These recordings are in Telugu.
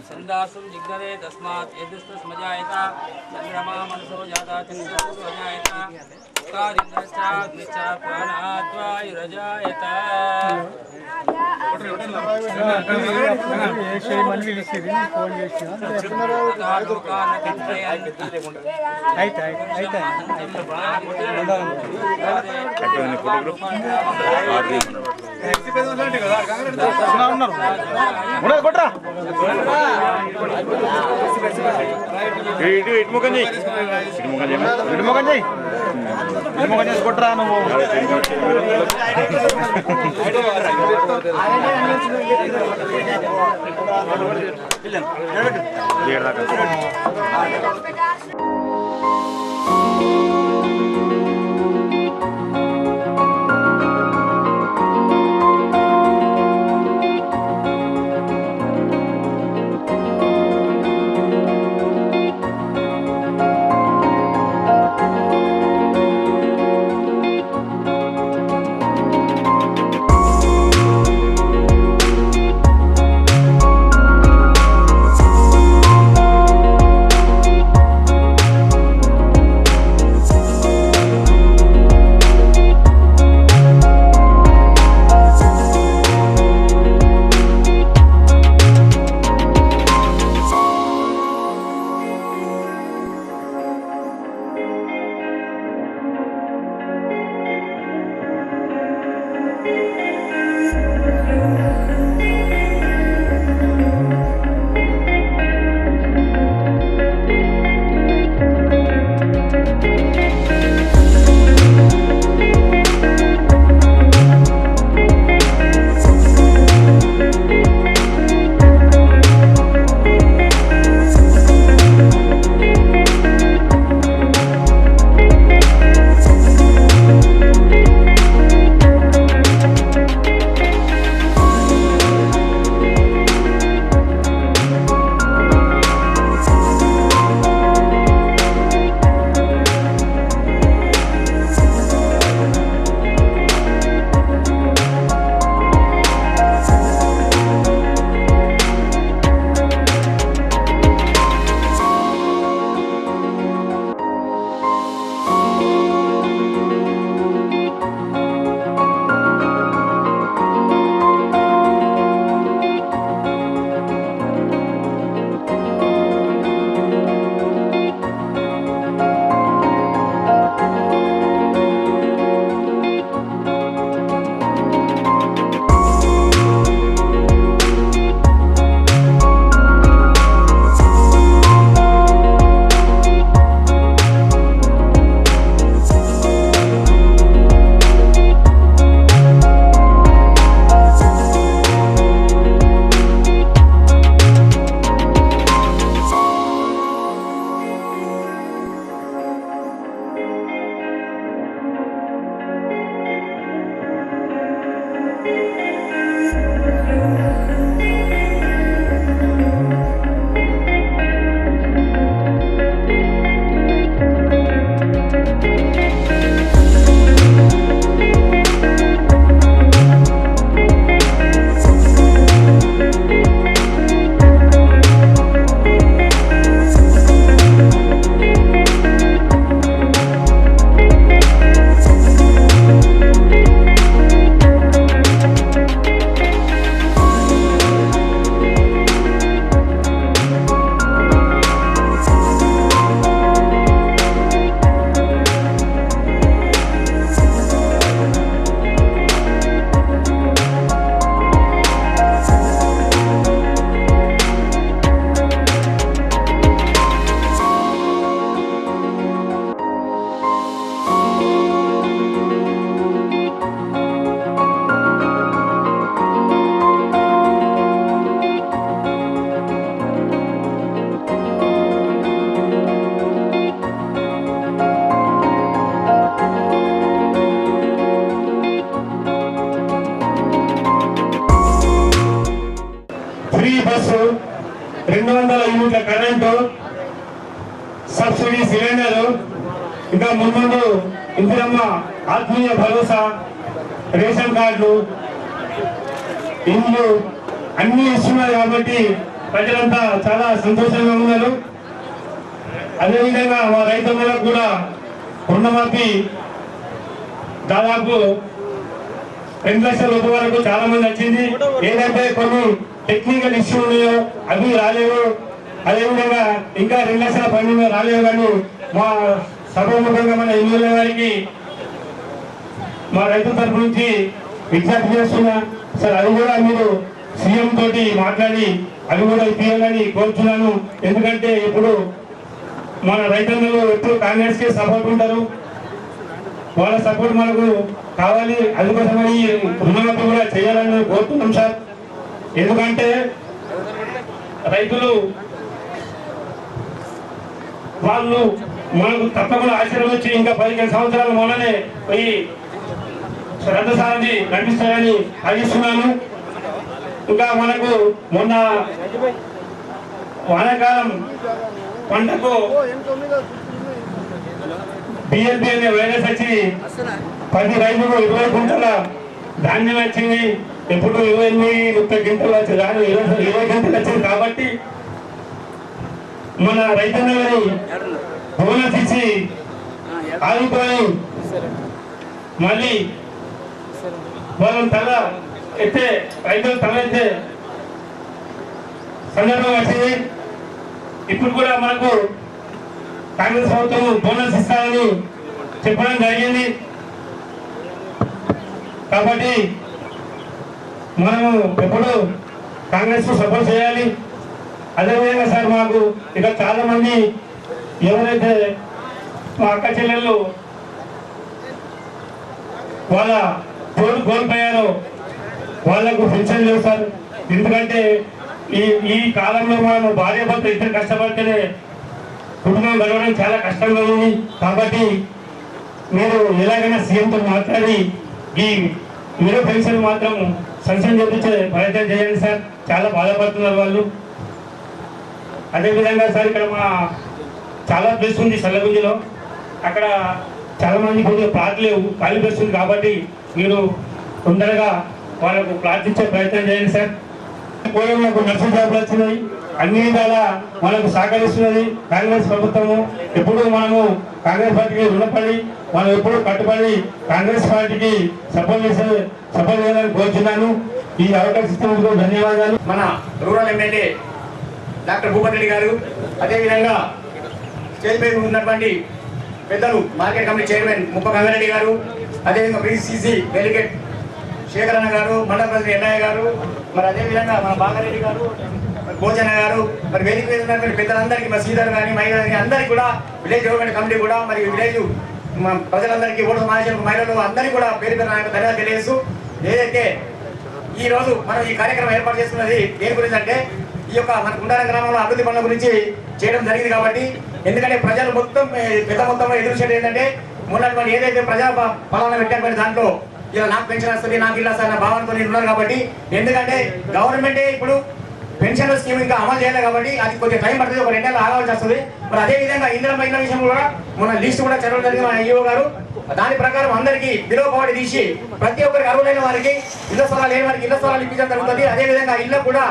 संदासुम जिग्गरे तस्मात् यदुस्तस्मजायता चंद्रमा मनसो जाता चंद्रसूर्यजायता कारिन्द्रश्चा द्विचा प्राणाद्वायुरजायता కొట్రా నువ్వు ఫ్రీ బస్సు, 200 యూనిట్ల కరెంటు, సబ్సిడీ సిలిండరు, ఇంకా ముందు ఇందిరమ్మ ఆత్మీయ భరోసా, రేషన్ కార్డులు, ఇండ్లు అన్ని ఇస్తున్నారు కాబట్టి ప్రజలంతా చాలా సంతోషంగా ఉన్నారు. అదేవిధంగా మా రైతులకు కూడా రుణమాఫీ దాదాపు 2 లక్షల రూపాయల వరకు చాలా మంది వచ్చింది. ఏదంటే కొన్ని టెక్నికల్ ఇష్యూ ఉన్నాయో అవి రాలేవు. అదేవిధంగా ఇంకా 2 లక్షల పన్ను రాలేవు. కానీ మా సభాముఖంగా మన ఎమ్మెల్యే గారికి మా రైతుల తరఫు నుంచి విజ్ఞప్తి చేస్తున్నా సార్, అది కూడా మీరు సీఎం తోటి మాట్లాడి అవి కూడా ఇప్పించాలని కోరుతున్నాను. ఎందుకంటే ఇప్పుడు మన రైతులు ఎప్పుడు కాంగ్రెస్ కి సపోర్ట్ ఉంటారు, వాళ్ళ సపోర్ట్ మనకు కావాలి. అందుకోసమని రుణమాఫీ కూడా చేయాలని కోరుతున్నాం సార్. ఎందుకంటే రైతులు వాళ్ళు మనకు తప్పకుండా ఆశీర్వదించి ఇంకా 15 సంవత్సరాల మొన్ననే పోయి రథసారథి నడిపిస్తారని ఆశిస్తున్నాను. ఇంకా మనకు మొన్న వానాకాలం పంటకు బిఎల్పి అనే వైరస్ వచ్చి 10 రైతులు 20 గుంటల ధాన్యం వచ్చింది. ఎప్పుడు 28-30 గంటలు వచ్చి 20 గంటలు వచ్చింది. కాబట్టి మన రైతులని బోనస్ ఇచ్చి ఆదుకొని మళ్ళీ వాళ్ళని తల ఎత్తే రైతులు తల ఎత్తే సందర్భం వచ్చింది. ఇప్పుడు కూడా మనకు కాంగ్రెస్ ప్రభుత్వం బోనస్ ఇస్తారని చెప్పడం జరిగింది. కాబట్టి మనము ఎప్పుడు కాంగ్రెస్ కు సపోర్ట్ చేయాలి. అదేవిధంగా సార్, మాకు ఇక చాలా మంది ఎవరైతే మా అక్క చెల్లెళ్ళు వాళ్ళ కోల్పోయారో వాళ్లకు పెన్షన్ లేవు సార్. ఎందుకంటే ఈ కాలంలో మనం భార్య భర్త ఇద్దరు కష్టపడితేనే కుటుంబం గడవడం చాలా కష్టంగా ఉంది. కాబట్టి మీరు ఎలాగైనా సీఎంతో మాట్లాడి ఈ మీరు పెన్షన్ మాత్రం సంక్షేమం చేపించే ప్రయత్నం చేయండి సార్. చాలా బాధపడుతున్నారు వాళ్ళు. అదేవిధంగా సార్, ఇక్కడ మా చాలా ప్లేస్ ఉంది సల్లగుంజిలో, అక్కడ చాలా మంది కొద్దిగా ప్లాట్ లేవు, ఖాళీ ప్లేస్ ఉంది. కాబట్టి మీరు తొందరగా వాళ్ళకు ప్లాట్ ఇచ్చే ప్రయత్నం చేయండి సార్. పూర్వంలో నర్సింగ్ జాబులు వచ్చినాయి, అన్ని విధాలా మనకు సహకరిస్తున్నది కాంగ్రెస్ ప్రభుత్వము. ఎప్పుడు మనము కాంగ్రెస్ పార్టీకి రుణపడి మనం ఎప్పుడు కట్టుబడి కాంగ్రెస్ పార్టీకి సపోర్ట్ చేయాలని కోరుతున్నాను. ఈ అవకాశం ఇచ్చినందుకు ధన్యవాదాలు. మన rural MLA doctor Bhupathi Reddy గారు, అదేవిధంగా స్టేజ్ మీద ఉన్నటువంటి పెద్దలు మార్కెట్ కమిటీ చైర్మన్ ముప్ప గంగారెడ్డి గారు, అదేవిధంగా పిసిసి డెలిగేట్ శేఖరన్న గారు, మండల ప్రెసిడెంట్ ఎన్నయ్య గారు, మరి అదేవిధంగా మన బాగారెడ్డి గారు, భోజన గారు, మరి వేదిక మీద ఉన్నటువంటి పెద్దలందరికీ, మరి శ్రీధర్ కానీ మహిళ కానీ అందరికీ కూడా, విలేజ్ డెవలప్మెంట్ కమిటీ కూడా, మరి విలేజ్ ప్రజలందరికీ ఓటు సమావేశం మహిళలు అందరికీ కూడా పేరు పేరు నాకు ధన్యవాదాలు తెలియజేస్తూ, ఏదైతే ఈ రోజు మనం ఈ కార్యక్రమం ఏర్పాటు చేసుకున్నది దేని గురించి అంటే ఈ యొక్క మన గుండారం గ్రామంలో అభివృద్ధి పనుల గురించి చేయడం జరిగింది. కాబట్టి ఎందుకంటే ప్రజలు మొత్తం పెద్ద మొత్తంలో ఎదురు చేయడం ఏంటంటే మొన్నటువంటి ఏదైతే ప్రజా పాలన పెట్టినటువంటి దాంట్లో ఇలా నాకు పెన్షన్ వస్తుంది, నాకు ఇలా వస్తుంది అన్న భావనతో ఉన్నారు. కాబట్టి ఎందుకంటే గవర్నమెంటే ఇప్పుడు పెన్షన్ స్కీమ్ ఇంకా అమలు చేయలేదు కాబట్టి అది కొంచెం టైం పడుతుంది, ఒక 2 నెలలు ఆగాల్సి వస్తుంది. మరి అదేవిధంగా ఇందిరా మహిళల విషయం కూడా మన లిస్ట్ కూడా చదవడం జరిగింది మన ఈఓ గారు. దాని ప్రకారం అందరికీ బిలో పవర్టీ తీసి ప్రతి ఒక్కరికి అర్హులైన వారికి ఇళ్ల స్థలాలు లేని వారికి ఇళ్ల స్థలాలు ఇప్పించడం జరుగుతుంది. అదేవిధంగా ఇళ్ళకు కూడా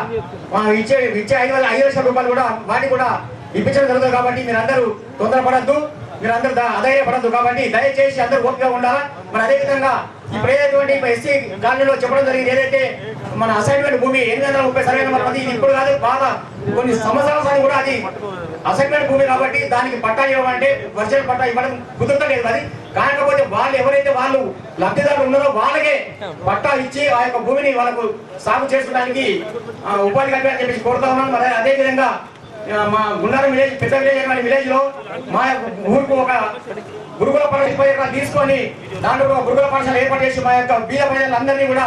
ఇచ్చే 5 లక్షల రూపాయలు కూడా వాటిని కూడా ఇప్పించడం జరుగుతుంది. కాబట్టి మీరు అందరూ తొందరపడద్దు, మీరు అందరూ అధైర్యపడద్దు. కాబట్టి దయచేసి అందరూ ఓపికగా ఉండాలా. మరి అదేవిధంగా ఇప్పుడు ఏదైతే ఎస్సీ కాలనీలో చెప్పడం జరిగింది, ఏదైతే మన అసైన్మెంట్ భూమి 830 సర్వే నెంబర్ అది ఇప్పుడు కాదు, బాగా కొన్ని సంవత్సరాల కూడా అది అసైన్మెంట్ భూమి. కాబట్టి దానికి పట్టా ఇవ్వమంటే వర్షాలు పట్టా ఇవ్వడం కుదరలేదు. అది కాకపోతే వాళ్ళు ఎవరైతే వాళ్ళు లబ్ధిదారులు ఉన్నారో వాళ్ళకే పట్టా ఇచ్చి ఆ యొక్క భూమిని వాళ్ళకు సాగు చేసుకోవడానికి ఉపాధి కల్పించాలని చెప్పేసి కోరుతా ఉన్నాను. మరి అదేవిధంగా మా గుండారం విలేజ్ పెద్ద విలేజ్ లో మా ఊరికి ఒక గురుకుల పాఠశాల తీసుకొని దాంట్లో ఒక గురుకుల పాఠశాల ఏర్పాటు చేసి మా యొక్క బీద ప్రజలందరినీ కూడా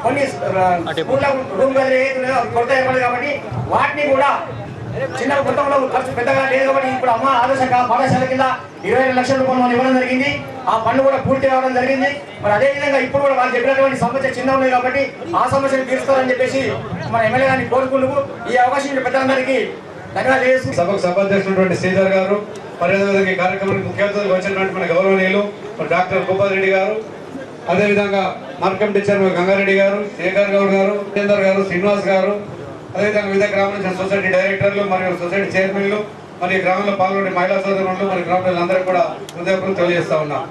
కొన్ని స్కూళ్ళ రూమ్ కొరత ఏర్పడింది. కాబట్టి వాటిని కూడా చిన్న మొత్తంలో ఖర్చు పెద్దగా లేదు కాబట్టి ఇప్పుడు అమ్మ ఆదర్శ పాఠశాల కింద 22 లక్షల రూపాయలు మనం ఇవ్వడం జరిగింది. ఆ పన్ను కూడా పూర్తి అవ్వడం జరిగింది. మరి అదేవిధంగా ఇప్పుడు కూడా వాళ్ళు చెప్పినటువంటి సమస్య చిన్న ఉంది కాబట్టి ఆ సమస్యను తీరుస్తారని చెప్పేసి మన ఎమ్మెల్యే గారిని కోరుకుంటూ ఈ అవకాశం ఇచ్చిన పెద్దలందరికీ ధన్యవాదాలు చేస్తూ సభకు సభాధ్యక్షుడు శ్రీధర్ గారు, మరి అదేవిధంగా ఈ కార్యక్రమానికి ముఖ్య అతిథులుగా వచ్చినటువంటి మన గౌరవనీయులు డాక్టర్ గోపాల్ రెడ్డి గారు, అదేవిధంగా మార్కెట్ చైర్మన్ గంగారెడ్డి గారు, శేఖర్ గౌడ్ గారు, రాజేందర్ గారు, శ్రీనివాస్ గారు, అదేవిధంగా వివిధ గ్రామాల సొసైటీ డైరెక్టర్లు మరియు సొసైటీ చైర్మన్లు, మరి గ్రామంలో పాల్గొనే మహిళా సోదరులు, మరి గ్రామ ప్రజలందరికీ కూడా హృదయపూర్వకంగా తెలియజేస్తా ఉన్నాం.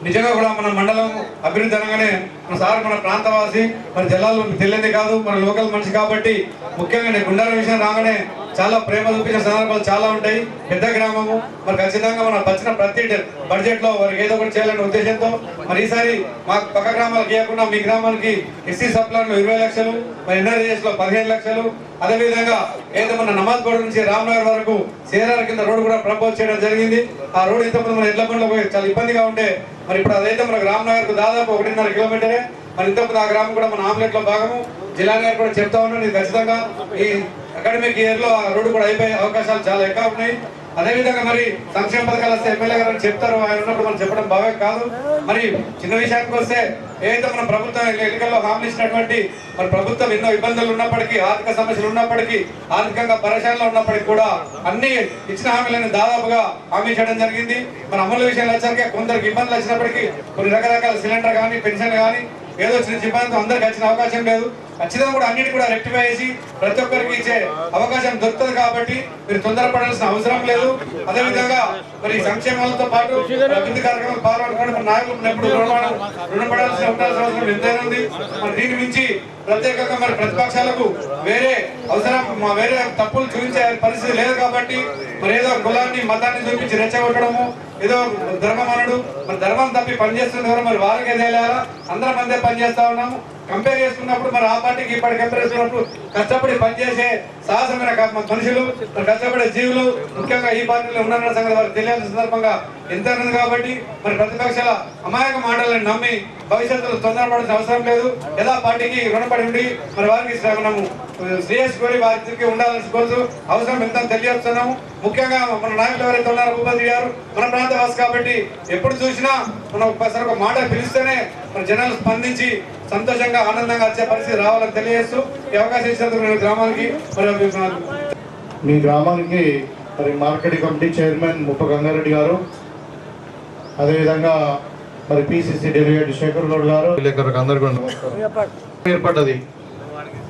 నిజంగా కూడా మన మండలం అభివృద్ధి అనగానే మన సార్ మన ప్రాంతవాసి, మన జిల్లాలో తెలియదు కాదు, మన లోకల్ మనిషి కాబట్టి ముఖ్యంగా గుండారం విషయం రాగానే చాలా ప్రేమ చూపించిన సందర్భాలు చాలా ఉంటాయి. పెద్ద గ్రామము, మరి ఖచ్చితంగా మనం వచ్చిన ప్రతి బడ్జెట్ లో వారికి ఏదో ఒకటి చేయాలనే ఉద్దేశంతో మరి ఈసారి మా పక్క గ్రామాలకు ఇవ్వకుండా మీ గ్రామానికి ఎస్సీ సప్లాన్లో 20 లక్షలు, మరి ఎన్ఆర్జీఎస్ లో 15 లక్షలు, అదేవిధంగా ఏదో మన నమాజ్ బోర్డు నుంచి రామ్నగర్ వరకు సేరాల కింద రోడ్డు కూడా ప్రపోజ్ చేయడం జరిగింది. ఆ రోడ్డు ఇంతకుముందు మన ఎడ్ల బండ్లో పోయి చాలా ఇబ్బందిగా ఉంటే మరి ఇప్పుడు అదైతే మనకు రామ్నగర్ కు దాదాపు 1.5 కిలోమీటరే. మరి ఇంతకుముందు ఆ గ్రామం కూడా మన ఆమ్లెట్ లో భాగము. జిల్లా గారు కూడా చెప్తా ఉన్నాను, ఇది ఖచ్చితంగా ఈ అకాడమిక్ ఇయర్ లో ఆ రోడ్డు కూడా అయిపోయే అవకాశాలు చాలా ఎక్కువ ఉన్నాయి. అదేవిధంగా మరి సంక్షేమ పథకాలు వస్తే ఎమ్మెల్యే గారు చెప్తారు, ఆయన ఉన్నప్పుడు మనం చెప్పడం బాగా కాదు. మరి చిన్న విషయానికి వస్తే ఏదైతే మన ప్రభుత్వం ఎన్నికల్లో హామీ ఇచ్చినటువంటి మరి ప్రభుత్వం ఎన్నో ఇబ్బందులు ఉన్నప్పటికీ, ఆర్థిక సమస్యలు ఉన్నప్పటికీ, ఆర్థికంగా పరేషాన్లో ఉన్నప్పటికీ కూడా అన్ని ఇచ్చిన హామీలను దాదాపుగా హామీ చేయడం జరిగింది. మన అమలు విషయంలో వచ్చాక కొందరికి ఇబ్బందులు వచ్చినప్పటికీ కొన్ని రకరకాల సిలిండర్ కానీ పెన్షన్ కానీ ఏదో చిన్న ఇబ్బంది అందరికి వచ్చిన అవకాశం లేదు. ఖచ్చితంగా కూడా అన్నిటి కూడా రెక్టిఫై చేసి ప్రతి ఒక్కరికి ఇచ్చే అవకాశం దొరుకుతుంది కాబట్టి మీరు తొందరపడాల్సిన అవసరం లేదు. అదేవిధంగా మరి సంక్షేమాలతో పాటు అభివృద్ధి కార్యక్రమాలు పాల్గొనకుండా మన నాయకులు ఎప్పుడు రుణపడాల్సిన అవసరం ఎంతైనా ఉంది. మరి దీని మించి ప్రత్యేకంగా మరి ప్రతిపక్షాలకు వేరే అవసరం వేరే తప్పులు చూపించే పరిస్థితి లేదు కాబట్టి మరి ఏదో కులాన్ని మతాన్ని చూపించి రెచ్చగొట్టడము, ఏదో ధర్మమనుడు మరి ధర్మం తప్పి పనిచేస్తున్నారు, మరి వారికే తెలియాలా, అందరం మందే పనిచేస్తా ఉన్నాము. కంపేర్ చేసుకున్నప్పుడు మరి ఆ పార్టీకి ఇప్పటి కంపేర్ చేసుకున్నప్పుడు కష్టపడి పనిచేసే సాహసమైన మనుషులు, కష్టపడే జీవులు ముఖ్యంగా ఈ పార్టీలో ఉన్న సంగతి వారికి తెలియాల్సిన సందర్భంగా ఎంత ఉంది కాబట్టి మరి ప్రతిపక్షాల అమాయక మాటలను నమ్మి భవిష్యత్తులో తొందరపడాల్సిన అవసరం లేదు. యథా పార్టీకి రుణపడి ఉండి మరి వారికి మనము శ్రేయస్ కోరి వారికి ఉండాల్సిన కోరుతూ అవసరం ఎంత తెలియజేస్తున్నాము. ముఖ్యంగా మన నాయకులు ఎవరైతే ఉన్నారో భూపతి గారు మన ప్రాంతవాసి కాబట్టి ఎప్పుడు చూసినా మనం ఒకసారి ఒక మాట పిలిస్తేనే మన జనాలు స్పందించి సంతోషంగా ఆనందంగా వచ్చే పరిస్థితి రావాలని తెలియజేస్తూ ఈ అవకాశం ఇచ్చినందుకు నేను గ్రామానికి మీ గ్రామానికి మరి మార్కెటింగ్ కమిటీ చైర్మన్ ముప్ప గంగారెడ్డి గారు, అదేవిధంగా మరి పిసిసి డెలిగేట్ శేఖర్ గౌడ్ గారు, విలేకరులకు అందరికీ నమస్కారం. ఏర్పడ్డది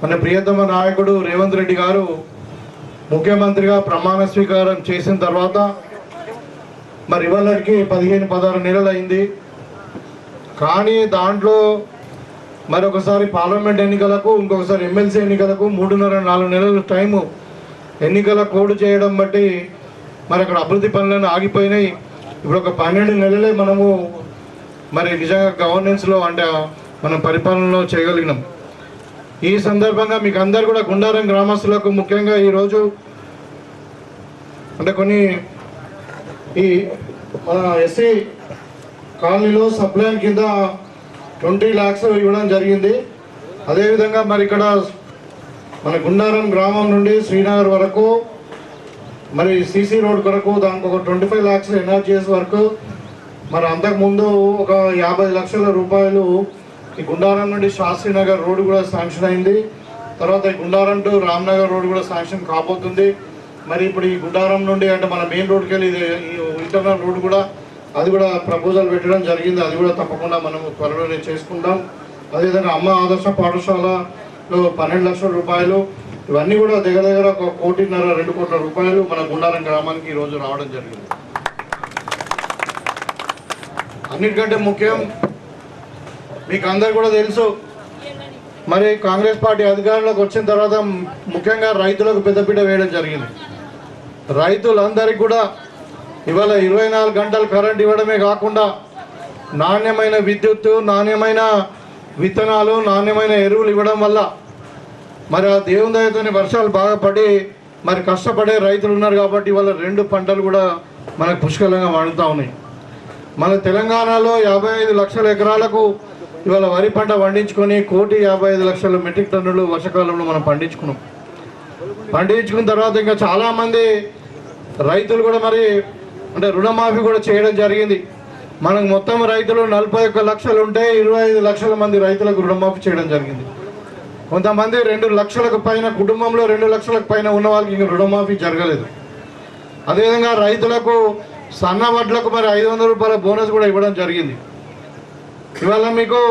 మన ప్రియతమ నాయకుడు రేవంత్ రెడ్డి గారు ముఖ్యమంత్రిగా ప్రమాణ స్వీకారం చేసిన తర్వాత మరి ఇవాళకి 15-16 నెలలు అయింది. కానీ దాంట్లో మరొకసారి పార్లమెంట్ ఎన్నికలకు, ఇంకొకసారి ఎమ్మెల్సీ ఎన్నికలకు 3.5-4 నెలల టైము ఎన్నికల కోడ్ చేయడం బట్టి మరి అక్కడ అభివృద్ధి పనులను ఆగిపోయినాయి. ఇప్పుడు ఒక 12 నెలలే మనము మరి నిజంగా గవర్నెన్స్లో అంటే మనం పరిపాలనలో చేయగలిగినాం. ఈ సందర్భంగా మీకు అందరు కూడా గుండారం గ్రామస్తులకు ముఖ్యంగా ఈరోజు అంటే కొన్ని ఈ మన ఎస్సీ కాలనీలో సప్లైన్ కింద 20 lakhs ఇవ్వడం జరిగింది. అదేవిధంగా మరి ఇక్కడ మన గుండారం గ్రామం నుండి శ్రీనగర్ వరకు మరి సిసి రోడ్ కొరకు దానికి ఒక 25 lakhs ఎన్ఆర్జీఎస్ వరకు, మరి అంతకుముందు ఒక 50 లక్షల రూపాయలు ఈ గుండారం నుండి శాస్త్రీనగర్ రోడ్డు కూడా శాంక్షన్ అయింది. తర్వాత ఈ గుండారం టు రామ్నగర్ రోడ్డు కూడా శాంక్షన్ కాబోతుంది. మరి ఇప్పుడు ఈ గుండారం నుండి అంటే మన మెయిన్ రోడ్కి వెళ్ళి ఈ ఇంటర్నల్ రోడ్డు కూడా అది కూడా ప్రపోజల్ పెట్టడం జరిగింది. అది కూడా తప్పకుండా మనం త్వరలోనే చేసుకుంటాం. అదేవిధంగా అమ్మ ఆదర్శ పాఠశాలలో 12 లక్షల రూపాయలు, ఇవన్నీ కూడా దగ్గర 1.5-2 కోట్ల రూపాయలు మన గుండారం గ్రామానికి ఈరోజు రావడం జరిగింది. అన్నిటికంటే ముఖ్యం మీకు అందరు కూడా తెలుసు, మరి కాంగ్రెస్ పార్టీ అధికారంలోకి వచ్చిన తర్వాత ముఖ్యంగా రైతులకు పెద్దపీట వేయడం జరిగింది. రైతులందరికీ కూడా ఇవాళ 24 గంటలు కరెంట్ ఇవ్వడమే కాకుండా నాణ్యమైన విద్యుత్తు, నాణ్యమైన విత్తనాలు, నాణ్యమైన ఎరువులు ఇవ్వడం వల్ల మరి ఆ దేవుని దయతోనే వర్షాలు బాగా పడి మరి కష్టపడే రైతులు ఉన్నారు కాబట్టి ఇవాళ 2 పంటలు కూడా మనకు పుష్కలంగా పండుతూ ఉన్నాయి. మన తెలంగాణలో 55 లక్షల ఎకరాలకు ఇవాళ వరి పంట పండించుకొని 1,55,00,000 మెట్రిక్ టన్నులు వర్షాకాలంలో మనం పండించుకున్న తర్వాత ఇంకా చాలామంది రైతులు కూడా మరి అంటే రుణమాఫీ కూడా చేయడం జరిగింది. మనకు మొత్తం రైతులు 41 లక్షలు ఉంటే 25 లక్షల మంది రైతులకు రుణమాఫీ చేయడం జరిగింది. కొంతమంది 2 లక్షలకు పైన కుటుంబంలో 2 లక్షలకు పైన ఉన్న వాళ్ళకి ఇంకా రుణమాఫీ జరగలేదు. అదేవిధంగా రైతులకు సన్న వడ్లకు మరి 500 రూపాయల బోనస్ కూడా ఇవ్వడం జరిగింది. ఇవాళ మీకు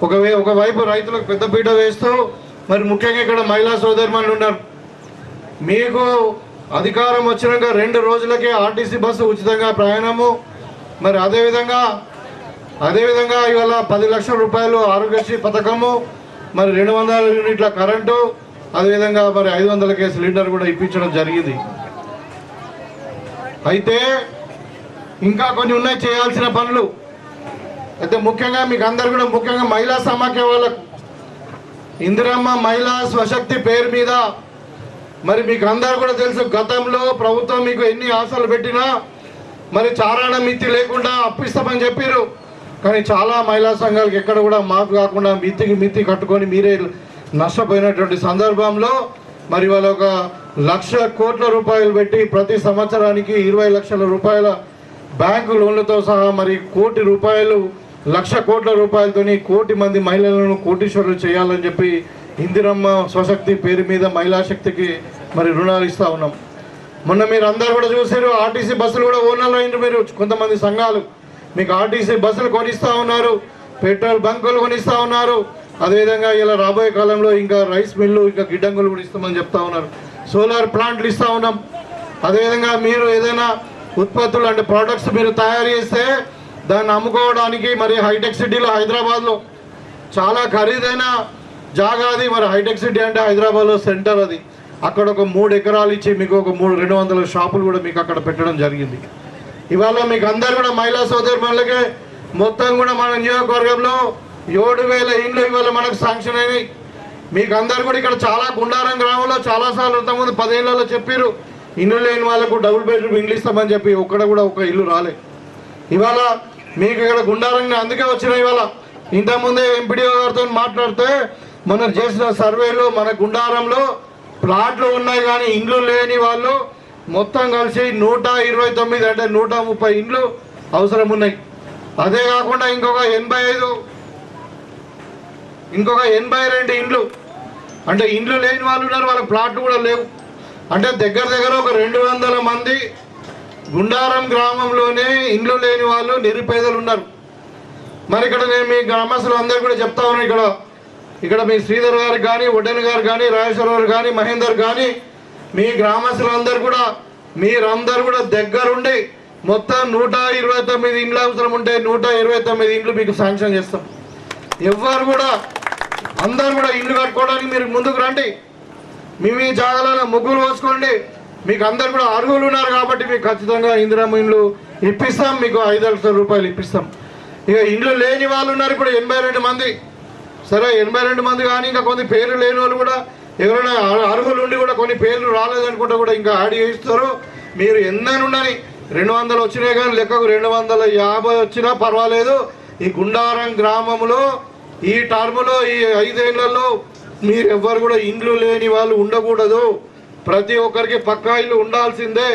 ఒకవైపు రైతులకు పెద్దపీట వేస్తూ మరి ముఖ్యంగా ఇక్కడ మహిళా సోదరిమణులు ఉన్నారు. మీకు అధికారం వచ్చినాక 2 రోజులకే ఆర్టీసీ బస్సు ఉచితంగా ప్రయాణము, మరి అదేవిధంగా ఇవాళ 10 లక్షల రూపాయలు ఆరోగ్యశ్రీ పథకము, మరి 200 యూనిట్ల కరెంటు, అదేవిధంగా మరి 500కే సిలిండర్ కూడా ఇప్పించడం జరిగింది. అయితే ఇంకా కొన్ని ఉన్నాయి చేయాల్సిన పనులు. అయితే ముఖ్యంగా మీకు అందరు కూడా ముఖ్యంగా మహిళా సమాఖ్య వాళ్ళకు ఇందిరమ్మ మహిళా స్వశక్తి పేరు మీద మరి మీకు అందరు కూడా తెలుసు, గతంలో ప్రభుత్వం మీకు ఎన్ని ఆశలు పెట్టినా మరి చారాణ మిత్తి లేకుండా అప్పిస్తామని చెప్పారు. కానీ చాలా మహిళా సంఘాలకు ఎక్కడ కూడా మాఫ్ కాకుండా మిత్తి కట్టుకొని మీరే నష్టపోయినటువంటి సందర్భంలో మరి వాళ్ళ 1,00,00,000 కోట్ల రూపాయలు పెట్టి ప్రతి సంవత్సరానికి 20 లక్షల రూపాయల బ్యాంకు లోన్లతో సహా మరి 1 కోటి రూపాయలు 1,00,000 కోట్ల రూపాయలతోని 1 కోటి మంది మహిళలను కోటీశ్వరులు చేయాలని చెప్పి ఇందిరమ్మ స్వశక్తి పేరు మీద మహిళా శక్తికి మరి రుణాలు ఇస్తూ ఉన్నాం. మొన్న మీరు అందరు కూడా చూసారు, ఆర్టీసీ బస్సులు కూడా ఓనర్లు అయింది. మీరు కొంతమంది సంఘాలు మీకు ఆర్టీసీ బస్సులు కొనిస్తూ ఉన్నారు, పెట్రోల్ బంకులు కొనిస్తూ ఉన్నారు. అదేవిధంగా ఇలా రాబోయే కాలంలో ఇంకా రైస్ మిల్లు ఇంకా గిడ్డంగులు కూడా ఇస్తామని చెప్తా ఉన్నారు. సోలార్ ప్లాంట్లు ఇస్తూ ఉన్నాం. అదేవిధంగా మీరు ఏదైనా ఉత్పత్తులు అంటే ప్రోడక్ట్స్ మీరు తయారు చేస్తే దాన్ని అమ్ముకోవడానికి మరి హైటెక్ సిటీలో హైదరాబాద్లో చాలా ఖరీదైన జాగా అది. మరి హైటెక్ సిటీ అంటే హైదరాబాద్లో సెంటర్ అది. అక్కడ ఒక 3 ఎకరాలు ఇచ్చి మీకు ఒక 200 షాపులు కూడా మీకు అక్కడ పెట్టడం జరిగింది. ఇవాళ మీకు అందరు కూడా మహిళా సోదరులకే మొత్తం కూడా మన నియోజకవర్గంలో 7,000 ఇండ్లు ఇవాళ మనకు శాంక్షన్ అయినాయి. మీకు అందరు కూడా ఇక్కడ చాలా గుండారం గ్రామంలో చాలాసార్లు ఇంతకుముందు 10 ఏళ్లలో చెప్పారు, ఇల్లు లేని వాళ్ళకు డబుల్ బెడ్రూమ్ ఇండ్లు ఇస్తామని చెప్పి ఒక్కడ కూడా ఒక ఇల్లు రాలే. ఇవాళ మీకు ఇక్కడ గుండారంగా అందుకే వచ్చిన ఇవాళ ఇంతకుముందే ఎంపీడీఓ గారితో మాట్లాడితే మనం చేసిన సర్వేలో మన గుండారంలో ప్లాట్లు ఉన్నాయి కానీ ఇండ్లు లేని వాళ్ళు మొత్తం కలిసి 129 అంటే 130 ఇండ్లు అవసరం ఉన్నాయి. అదే కాకుండా ఇంకొక 82 ఇండ్లు అంటే ఇండ్లు లేని వాళ్ళు ఉన్నారు, వాళ్ళకి ప్లాట్లు కూడా లేవు. అంటే దగ్గర ఒక 200 మంది గుండారం గ్రామంలోనే ఇండ్లు లేని వాళ్ళు నిరుపేదలు ఉన్నారు. మరి ఇక్కడ నేను మీ గ్రామస్తులు అందరూ కూడా చెప్తా ఉన్నాను, ఇక్కడ మీ శ్రీధర్ గారు కానీ, ఒడ్డెన్ గారు కానీ, రాజేశ్వర గారు కానీ, మహేందర్ కానీ, మీ గ్రామస్తులందరూ కూడా మీరందరూ కూడా దగ్గరుండి మొత్తం 129 ఇండ్లు అవసరం ఉంటే 129 ఇండ్లు మీకు శాంక్షన్ చేస్తాం. ఎవరు కూడా అందరు కూడా ఇండ్లు కట్టుకోవడానికి మీరు ముందుకు రండి. మీ జాగాలలో ముగ్గులు పోసుకోండి. మీకు అందరు కూడా అర్హులు ఉన్నారు కాబట్టి మీకు ఖచ్చితంగా ఇందిరమ్మ ఇండ్లు ఇప్పిస్తాం, మీకు 5 లక్షల రూపాయలు ఇప్పిస్తాం. ఇక ఇండ్లు లేని వాళ్ళు ఉన్నారు ఇప్పుడు 82 మంది. సరే 82 మంది కానీ ఇంకా కొన్ని పేర్లు లేని వాళ్ళు కూడా ఎవరైనా అర్హులు ఉండి కూడా కొన్ని పేర్లు రాలేదనుకుంటే కూడా ఇంకా యాడ్ చేయిస్తారు. మీరు ఎన్నైనా ఉండని 200 వచ్చినాయి కానీ లెక్కకు 250 వచ్చినా పర్వాలేదు. ఈ గుండారం గ్రామంలో ఈ టర్ములో ఈ 5 ఏళ్లలో మీరు ఎవ్వరు కూడా ఇండ్లు లేని వాళ్ళు ఉండకూడదు. ప్రతి ఒక్కరికి పక్కా ఇల్లు ఉండాల్సిందే.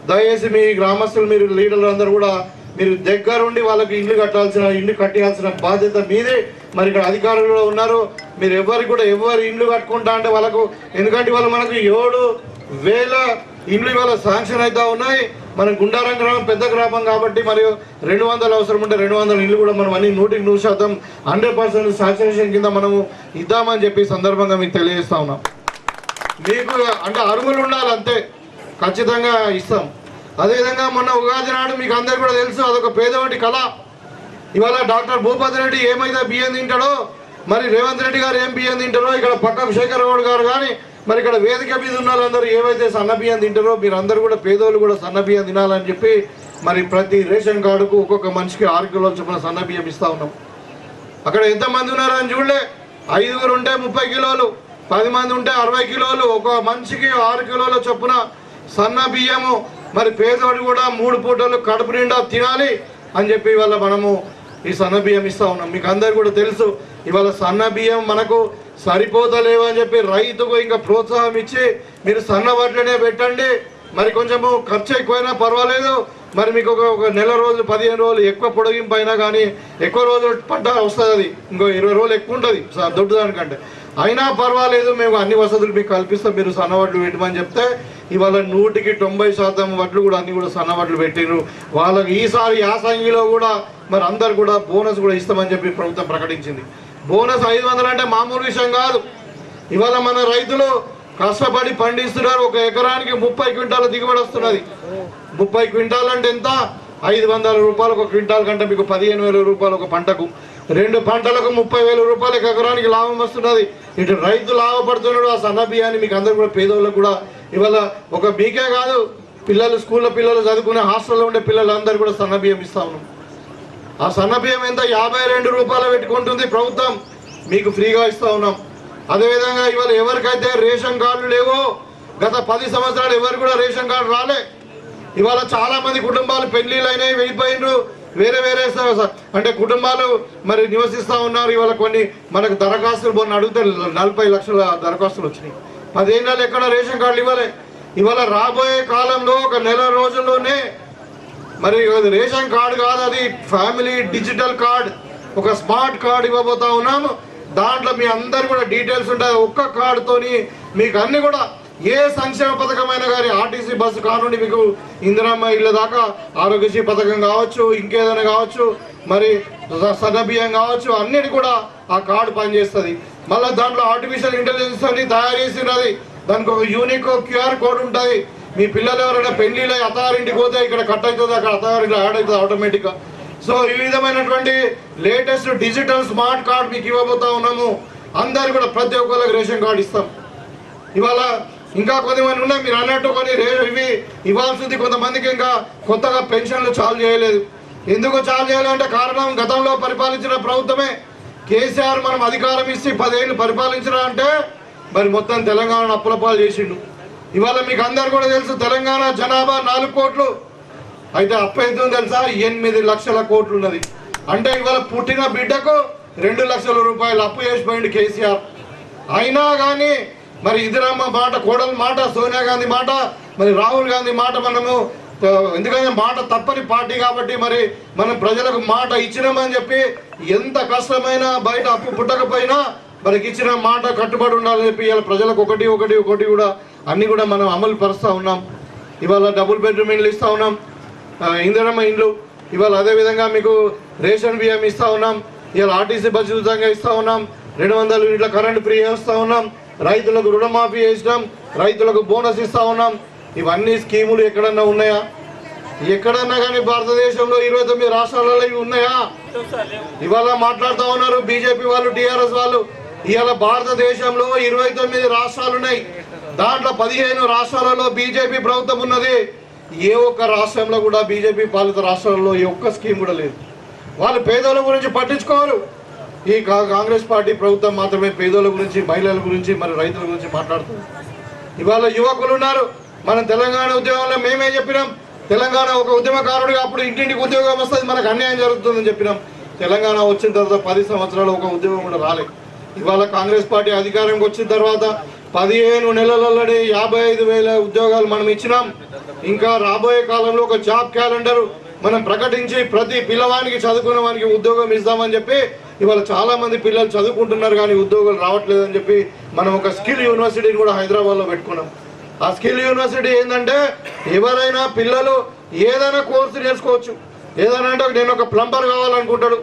దయచేసి మీ గ్రామస్తులు మీరు లీడర్లు అందరూ కూడా మీరు దగ్గరుండి వాళ్ళకి ఇండ్లు కట్టాల్సిన బాధ్యత మీదే. మరి ఇక్కడ అధికారులు కూడా ఉన్నారు. మీరు ఎవరికి కూడా ఎవరు ఇండ్లు కట్టుకుంటా అంటే వాళ్ళకు, ఎందుకంటే వాళ్ళు మనకు 7,000 ఇండ్లు ఇవాళ శాంక్షన్ అవుతా ఉన్నాయి. మన గుండారం గ్రామం పెద్ద గ్రామం కాబట్టి మరియు 200 అవసరం ఉంటే 200 ఇండ్లు కూడా మనం అన్ని 100% 100% శాంక్షన్ కింద మనము ఇద్దామని చెప్పి సందర్భంగా మీకు తెలియజేస్తా ఉన్నాం. మీకు అంటే అర్హులు ఉండాలి అంతే, ఖచ్చితంగా ఇస్తాం. అదేవిధంగా మొన్న ఉగాది నాడు మీకు అందరు కూడా తెలుసు, అదొక పేదవాడి కళ. ఇవాళ డాక్టర్ భూపతి రెడ్డి ఏమైతే బియ్యం తింటాడో, మరి రేవంత్ రెడ్డి గారు ఏం బియ్యం తింటారో, ఇక్కడ పక్కకు శేఖర్ గౌడ్ గారు కానీ మరి ఇక్కడ వేదిక మీద ఉన్న వాళ్ళందరూ ఏవైతే సన్న బియ్యం తింటారో మీరందరూ కూడా పేదోళ్ళు కూడా సన్న బియ్యం తినాలని చెప్పి మరి ప్రతి రేషన్ కార్డుకు ఒక్కొక్క మనిషికి 6 కిలోల చొప్పున సన్న బియ్యం ఇస్తూ ఉన్నాం. అక్కడ ఎంతమంది ఉన్నారని చూడలే, 5 ఉంటే 30 కిలోలు, 10 మంది ఉంటే 60 కిలోలు, ఒక మనిషికి 6 కిలోల చొప్పున సన్న బియ్యము. మరి పేదవాడు కూడా 3 పూటలు కడుపు నిండా తినాలి అని చెప్పి ఇవాళ మనము ఈ సన్న బియ్యం ఇస్తూ ఉన్నాం. మీకు అందరు కూడా తెలుసు, ఇవాళ సన్న బియ్యం మనకు సరిపోతలేవు అని చెప్పి రైతుకు ఇంకా ప్రోత్సాహం ఇచ్చి మీరు సన్న వడ్లనే పెట్టండి, మరి కొంచెము ఖర్చు ఎక్కువైనా పర్వాలేదు, మరి మీకు ఒక నెల రోజులు 15 రోజులు ఎక్కువ పొడిగింపు అయినా కానీ ఎక్కువ రోజులు పంట వస్తుంది, అది ఇంకో 20 రోజులు ఎక్కువ ఉంటుంది దొడ్డు దానికంటే. అయినా పర్వాలేదు, మేము అన్ని వసతులు మీకు కల్పిస్తాం, మీరు సన్నవడ్లు పెట్టమని చెప్తే ఇవాళ 100% వడ్లు కూడా అన్ని కూడా సన్నవడ్లు పెట్టిరు. వాళ్ళకి ఈసారి యాసంగిలో కూడా మరి అందరు కూడా బోనస్ కూడా ఇస్తామని చెప్పి ప్రభుత్వం ప్రకటించింది. బోనస్ 500 అంటే మామూలు విషయం కాదు. ఇవాళ మన రైతులు కష్టపడి పండిస్తున్నారు. ఒక ఎకరానికి 30 క్వింటాల దిగుబడి వస్తున్నది. 30 క్వింటాల్ అంటే ఎంత? 500 రూపాయలు ఒక క్వింటాల్ కంటే మీకు 15,000 రూపాయలు ఒక పంటకు. 2 పంటలకు 30,000 రూపాయలు ఎకరానికి లాభం వస్తున్నది. ఇటు రైతు లాభపడుతున్నాడు. ఆ సన్న బియ్యాన్ని మీకు అందరూ కూడా పేదోళ్ళకు కూడా ఇవాళ ఒక మీకే కాదు, పిల్లలు స్కూల్లో పిల్లలు చదువుకునే హాస్టల్లో ఉండే పిల్లలందరూ కూడా సన్న బియ్యం ఇస్తా ఉన్నాం. ఆ సన్న బియ్యం ఎంత? 52 రూపాయలు పెట్టుకుంటుంది ప్రభుత్వం, మీకు ఫ్రీగా ఇస్తా ఉన్నాం. అదేవిధంగా ఇవాళ ఎవరికైతే రేషన్ కార్డులు లేవో, గత 10 సంవత్సరాలు ఎవరు కూడా రేషన్ కార్డు రాలే. ఇవాళ చాలా మంది కుటుంబాలు పెళ్లిళ్ళు అయినాయి, వెళ్ళిపోయినరు, వేరే వేరే అంటే కుటుంబాలు మరి నివసిస్తూ ఉన్నారు. ఇవాళ కొన్ని మనకు దరఖాస్తులు మొన్న అడిగితే 40 లక్షల దరఖాస్తులు వచ్చినాయి. 10 ఏళ్ళు ఎక్కడ రేషన్ కార్డులు ఇవ్వలే. ఇవాళ రాబోయే కాలంలో ఒక నెల రోజుల్లోనే మరి రేషన్ కార్డు కాదు, అది ఫ్యామిలీ డిజిటల్ కార్డ్, ఒక స్మార్ట్ కార్డు ఇవ్వబోతా ఉన్నాము. దాంట్లో మీ అందరు కూడా డీటెయిల్స్ ఉంటాయి. ఒక్క కార్డుతోని మీకు అన్ని కూడా ఏ సంక్షేమ పథకమైనా కానీ, ఆర్టీసీ బస్సు కానుండి మీకు ఇందిరమ్మ ఇళ్ళ దాకా ఆరోగ్యశ్రీ పథకం కావచ్చు, ఇంకేదైనా కావచ్చు, మరి సన్నబియ్యం కావచ్చు, అన్నిటి కూడా ఆ కార్డు పనిచేస్తుంది. మళ్ళీ దాంట్లో ఆర్టిఫిషియల్ ఇంటెలిజెన్స్ అని తయారు చేసినది. దానికి ఒక యూనిక్ QR కోడ్ ఉంటుంది. మీ పిల్లలు ఎవరైనా పెళ్లిలో అత్తగారింటికి పోతే ఇక్కడ కట్ అవుతుంది, అక్కడ అత్తగారింట్లో యాడ్ అవుతుంది ఆటోమేటిక్గా. సో ఈ విధమైనటువంటి లేటెస్ట్ డిజిటల్ స్మార్ట్ కార్డ్ మీకు ఇవ్వబోతా ఉన్నాము. అందరు కూడా ప్రతి ఒక్కరికి రేషన్ కార్డు ఇస్తాం. ఇవాళ ఇంకా కొంతమంది ఉన్నాయి, మీరు అన్నట్టు కొన్ని ఇవి ఇవ్వాల్సింది. కొంతమందికి ఇంకా కొత్తగా పెన్షన్లు చాలు చేయలేదు. ఎందుకు చాలు చేయాలంటే కారణం గతంలో పరిపాలించిన ప్రభుత్వమే. కేసీఆర్ మనం అధికారం ఇచ్చి 10 ఏళ్ళు పరిపాలించిన అంటే మరి మొత్తం తెలంగాణ అప్పులపాలు చేసిండు. ఇవాళ మీకు అందరు కూడా తెలుసు, తెలంగాణ జనాభా 4 కోట్లు అయితే అప్పు ఎంత తెలుసా? 8 లక్షల కోట్లు ఉన్నది. అంటే ఇవాళ పుట్టిన బిడ్డకు 2 లక్షల రూపాయలు అప్పు చేసిపోయింది కేసీఆర్. అయినా కానీ మరి ఇందిరమ్మ మాట, కోడల మాట, సోనియా గాంధీ మాట, మరి రాహుల్ గాంధీ మాట మనము, ఎందుకంటే మాట తప్పని పార్టీ కాబట్టి మరి మనం ప్రజలకు మాట ఇచ్చినామని చెప్పి ఎంత కష్టమైనా బయట అప్పు పుట్టకపోయినా మనకి ఇచ్చిన మాట కట్టుబడి ఉండాలని చెప్పి ఇవాళ ప్రజలకు ఒకటి కూడా అన్ని కూడా మనం అమలు పరుస్తూ ఉన్నాం. ఇవాళ డబుల్ బెడ్రూమ్ ఇండ్లు ఇస్తూ ఉన్నాం, ఇందిరమ్మ ఇండ్లు. ఇవాళ అదేవిధంగా మీకు రేషన్ బియ్యం ఇస్తూ ఉన్నాం. ఇవాళ ఆర్టీసీ బస్సు ఉచితంగా ఇస్తూ ఉన్నాం. 200 యూనిట్ల కరెంట్ ఫ్రీ చేస్తూ ఉన్నాం. రైతులకు రుణమాఫీ చేసినాం. రైతులకు బోనస్ ఇస్తూ ఉన్నాం. ఇవన్నీ స్కీములు ఎక్కడన్నా ఉన్నాయా? ఎక్కడన్నా కానీ భారతదేశంలో 29 రాష్ట్రాలలో ఇవి ఉన్నాయా? ఇవాళ మాట్లాడుతూ ఉన్నారు బీజేపీ వాళ్ళు, టీఆర్ఎస్ వాళ్ళు. ఇవాళ భారతదేశంలో 29 రాష్ట్రాలు ఉన్నాయి. దాంట్లో 15 రాష్ట్రాలలో బీజేపీ ప్రభుత్వం ఉన్నది. ఏ ఒక్క రాష్ట్రంలో కూడా బీజేపీ పాలిత రాష్ట్రాలలో ఏ ఒక్క స్కీమ్ కూడా లేదు. వాళ్ళు పేదోళ్ళ గురించి పట్టించుకోరు. ఈ కాంగ్రెస్ పార్టీ ప్రభుత్వం మాత్రమే పేదోళ్ళ గురించి, మహిళల గురించి, మరి రైతుల గురించి మాట్లాడుతుంది. ఇవాళ యువకులు ఉన్నారు. మనం తెలంగాణ ఉద్యమంలో మేమే చెప్పినాం, తెలంగాణ ఒక ఉద్యమకారుడిగా అప్పుడు ఇంటింటికి ఉద్యోగం వస్తుంది, మనకు అన్యాయం జరుగుతుందని చెప్పినాం. తెలంగాణ వచ్చిన తర్వాత 10 సంవత్సరాలు ఒక ఉద్యోగం కూడా రాలేదు. ఇవాళ కాంగ్రెస్ పార్టీ అధికారంకి వచ్చిన తర్వాత 15 నెలలలోనే 55,000 ఉద్యోగాలు మనం ఇచ్చినాం. ఇంకా రాబోయే కాలంలో ఒక జాబ్ క్యాలెండర్ మనం ప్రకటించి ప్రతి పిల్లవానికి, చదువుకున్న వానికి ఉద్యోగం ఇస్తామని చెప్పి ఇవాళ చాలా మంది పిల్లలు చదువుకుంటున్నారు కానీ ఉద్యోగాలు రావట్లేదని చెప్పి మనం ఒక స్కిల్ యూనివర్సిటీని కూడా హైదరాబాద్లో పెట్టుకున్నాం. ఆ స్కిల్ యూనివర్సిటీ ఏంటంటే ఎవరైనా పిల్లలు ఏదైనా కోర్సు నేర్చుకోవచ్చు. ఏదైనా అంటే నేను ఒక ప్లంబర్ కావాలనుకుంటాడు,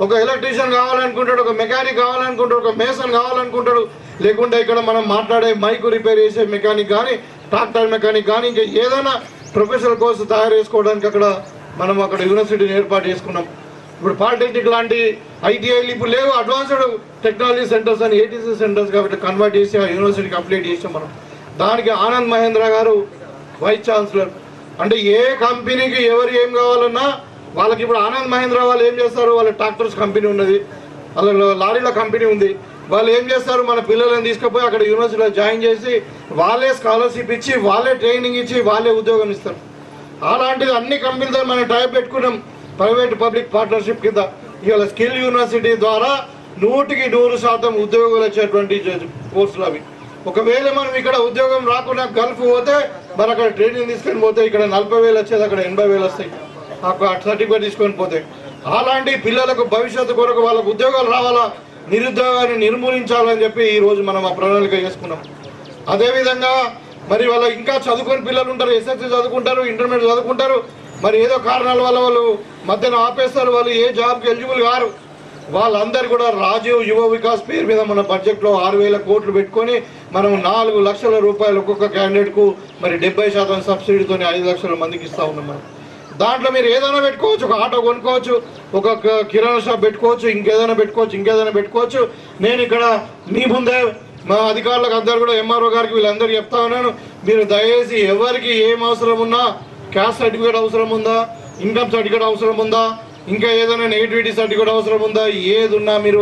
ఒక ఎలక్ట్రీషియన్ కావాలనుకుంటాడు, ఒక మెకానిక్ కావాలనుకుంటాడు, ఒక మేసన్ కావాలనుకుంటాడు, లేకుంటే ఇక్కడ మనం మాట్లాడే మైక్ రిపేర్ చేసే మెకానిక్ కానీ, ట్రాక్టర్ మెకానిక్ కానీ, ఇంకా ఏదైనా ప్రొఫెషనల్ కోర్సు తయారు చేసుకోవడానికి మనం అక్కడ యూనివర్సిటీని ఏర్పాటు చేసుకున్నాం. ఇప్పుడు పాలిటెక్నిక్ లాంటి ఐటీఐలు ఇప్పుడు లేవు, అడ్వాన్స్డ్ టెక్నాలజీ సెంటర్స్ అని ఏటీసీ సెంటర్స్ కాబట్టి కన్వర్ట్ చేసి ఆ యూనివర్సిటీకి అప్లై చేసాం మనం. దానికి ఆనంద్ మహేంద్ర గారు వైస్ ఛాన్సలర్. అంటే ఏ కంపెనీకి ఎవరు ఏం కావాలన్నా వాళ్ళకి ఇప్పుడు ఆనంద్ మహేంద్ర వాళ్ళు ఏం చేస్తారు, వాళ్ళ ట్రాక్టర్స్ కంపెనీ ఉన్నది, వాళ్ళ లారీల కంపెనీ ఉంది. వాళ్ళు ఏం చేస్తారు, మన పిల్లలను తీసుకుపోయి అక్కడ యూనివర్సిటీలో జాయిన్ చేసి వాళ్ళే స్కాలర్షిప్ ఇచ్చి, వాళ్ళే ట్రైనింగ్ ఇచ్చి, వాళ్ళే ఉద్యోగం ఇస్తారు. అలాంటిది అన్ని కంపెనీలతో మనం టైప్ పెట్టుకున్నాం ప్రైవేట్ పబ్లిక్ పార్ట్నర్షిప్ కింద. ఇవాళ స్కిల్ యూనివర్సిటీ ద్వారా 100% ఉద్యోగాలు వచ్చేటువంటి కోర్సులు అవి. ఒకవేళ మనం ఇక్కడ ఉద్యోగం రాకుండా గల్ఫ్ పోతే మరి అక్కడ ట్రైనింగ్ తీసుకొని పోతే ఇక్కడ 40,000 వచ్చేది, అక్కడ 80,000 వస్తాయి సర్టిఫికేట్ తీసుకొని పోతే. అలాంటి పిల్లలకు భవిష్యత్తు కొరకు వాళ్ళకు ఉద్యోగాలు రావాలా, నిరుద్యోగాన్ని నిర్మూలించాలని చెప్పి ఈరోజు మనం ఆ ప్రణాళిక చేసుకున్నాం. అదేవిధంగా మరి వాళ్ళ ఇంకా చదువుకుని పిల్లలు ఉంటారు, ఎస్ఎస్సీ చదువుకుంటారు, ఇంటర్మీడియట్ చదువుకుంటారు, మరి ఏదో కారణాల వల్ల వాళ్ళు మధ్యన ఆపేస్తారు, వాళ్ళు ఏ జాబ్కి ఎలిజిబుల్ కారు. వాళ్ళందరూ కూడా రాజీవ్ యువ వికాస్ పేరు మీద మన బడ్జెట్లో 6,000 కోట్లు పెట్టుకొని మనం 4 లక్షల రూపాయలు ఒక్కొక్క క్యాండిడేట్కు మరి 70% సబ్సిడీతో 5 లక్షల మందికి ఇస్తూ ఉన్నాం. మనం దాంట్లో మీరు ఏదైనా పెట్టుకోవచ్చు, ఒక ఆటో కొనుక్కోవచ్చు, ఒక కిరాణా షాప్ పెట్టుకోవచ్చు, ఇంకేదైనా పెట్టుకోవచ్చు. నేను ఇక్కడ మీ ముందే మా అధికారులకు అందరూ కూడా ఎంఆర్ఓ గారికి వీళ్ళందరికీ చెప్తా ఉన్నాను, మీరు దయచేసి ఎవరికి ఏం అవసరం ఉన్నా, క్యాస్ట్ సర్టిఫికేట్ అవసరం ఉందా, ఇన్కమ్ సర్టిఫికేట్ అవసరం ఉందా, ఇంకా ఏదైనా నెగిటివిటీ సర్టిఫికేట్ అవసరం ఉందా, ఏది ఉన్నా మీరు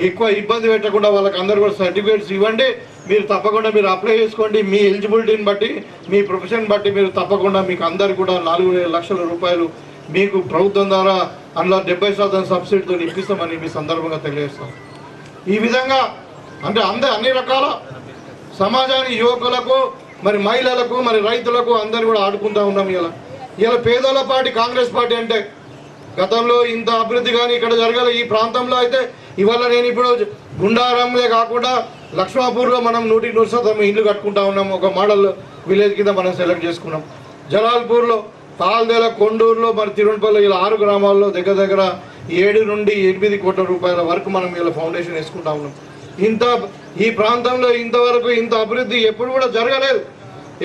ఎక్కువ ఇబ్బంది పెట్టకుండా వాళ్ళకి అందరూ కూడా సర్టిఫికేట్స్ ఇవ్వండి. మీరు తప్పకుండా మీరు అప్లై చేసుకోండి. మీ ఎలిజిబిలిటీని బట్టి, మీ ప్రొఫెషన్ బట్టి మీరు తప్పకుండా మీకు అందరు కూడా 4 లక్షల రూపాయలు మీకు ప్రభుత్వం ద్వారా అందులో 70% సబ్సిడీతో ఇప్పిస్తామని మీ సందర్భంగా తెలియజేస్తాం. ఈ విధంగా అంటే అన్ని రకాల సమాజానికి, యువకులకు, మరి మహిళలకు, మరి రైతులకు అందరూ కూడా ఆడుకుంటూ ఉన్నాం. ఇలా పేదల పార్టీ కాంగ్రెస్ పార్టీ అంటే గతంలో ఇంత అభివృద్ధి కానీ ఇక్కడ జరగాలి. ఈ ప్రాంతంలో అయితే ఇవాళ నేను ఇప్పుడు గుండారంలే కాకుండా లక్ష్మాపూర్లో మనం 100% ఇల్లు కట్టుకుంటా ఉన్నాం. ఒక మోడల్ విలేజ్ కింద మనం సెలెక్ట్ చేసుకున్నాం. జలాల్పూర్లో, తాల్దేల, కొండూరులో, మరి తిరువనపల్లి ఇలా 6 గ్రామాల్లో దగ్గర 7 నుండి 8 కోట్ల రూపాయల వరకు మనం ఇలా ఫౌండేషన్ వేసుకుంటా ఉన్నాం. ఈ ప్రాంతంలో ఇంతవరకు ఇంత అభివృద్ధి ఎప్పుడు కూడా జరగలేదు.